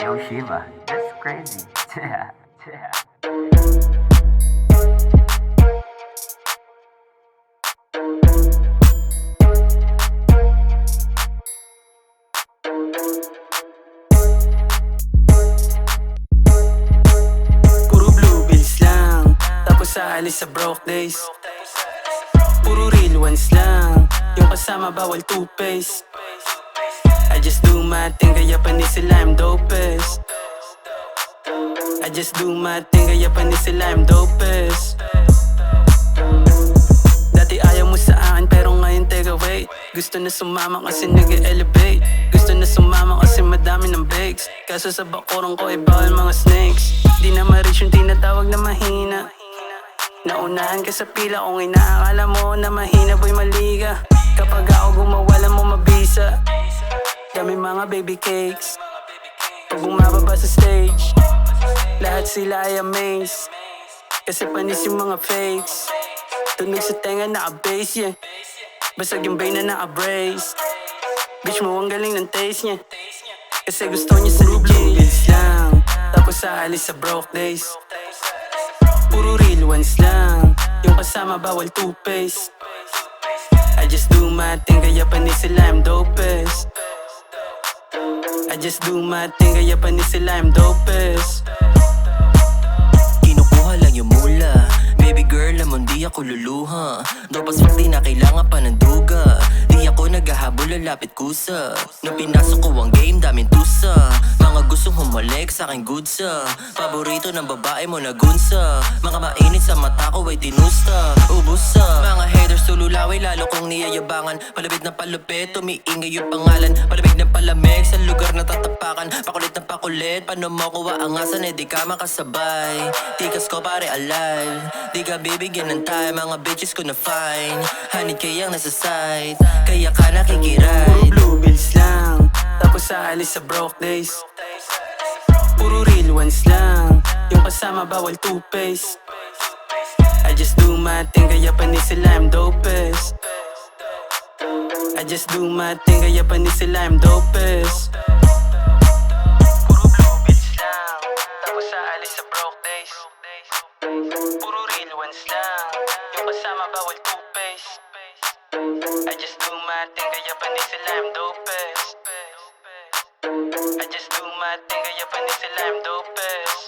Yo, Shiva, that's crazy. Yeah, yeah. Puro blue bills lang, tapos aalis sa broke days. Puro real ones lang, yung kasama bawal toothpaste. I just do my thing, kaya panis sila I'm dopest. I just do my thing, kaya panis sila I'm dopest. Dati ayaw mo sa akin pero ngayon teka wait. Gusto na sumama kasi nag-elevate. Gusto na sumama kasi madami ng bakes. Kaso sa bakurong ko ay bawal mga snakes. Di na ma-reach yung tinatawag na mahina. Naunahan ka sa pila kung inaakala mo na mahina boy mali ka. Kapag ako gumawala mo mabisa. Dami mga baby cakes. Pag bumababa sa stage, lahat sila ay amazed. Kasi panis yung mga fakes. Tunog sa tenga naka-bass, yeah. Basag yung brain na naka-brace. Bitch mo ang galing ng taste niya. Kasi gusto niya sa legit bills lang, tapos aalis sa broke days. Puro real ones lang, yung kasama bawal toothpaste. I just do my thing, kaya panis sila I'm dopest. I just do my thing, kaya panis sila I'm dopest. Kinukuha lang yung mula. Baby girl, lamang di ako luluha. Dopas pag di na kailangan pa ng duga. Di ako naghahabol, lalapit kusa. Nung pinasok ko ang game, daming tusa. Mga gustong humalik sa aking goodsa. Paborito ng babae mo na gunsa. Mga mainit sa mata ko ay tinusta. Ubusa, mga haters tululaway lalo kong niyayabangan. Palapit na palupit, tumiingay yung pangalan. Palapit ng palamig sa lugar na tatapakan. Pakulit na pakulit, paano mo kuha ang asan eh di ka makasabay. Tikas ko pare alive, di ka bibigyan ng time. Mga bitches ko na fine, hanid kayang nasa side. Kaya ka Puro nakikiride. blue bills lang, tapos aalis sa broke days. Puro real ones lang, yung kasama bawal toothpaste. I just do my thing, kaya panis sila I'm dopest. I just do my thing, kaya panis sila I'm dopest. Puro blue bills lang, tapos aalis sa broke days. Puro real ones lang, yung kasama bawal toothpaste. I just do my thing, kaya panis sila I'm dopest. I just do my thing, kaya panis sila I'm dopest.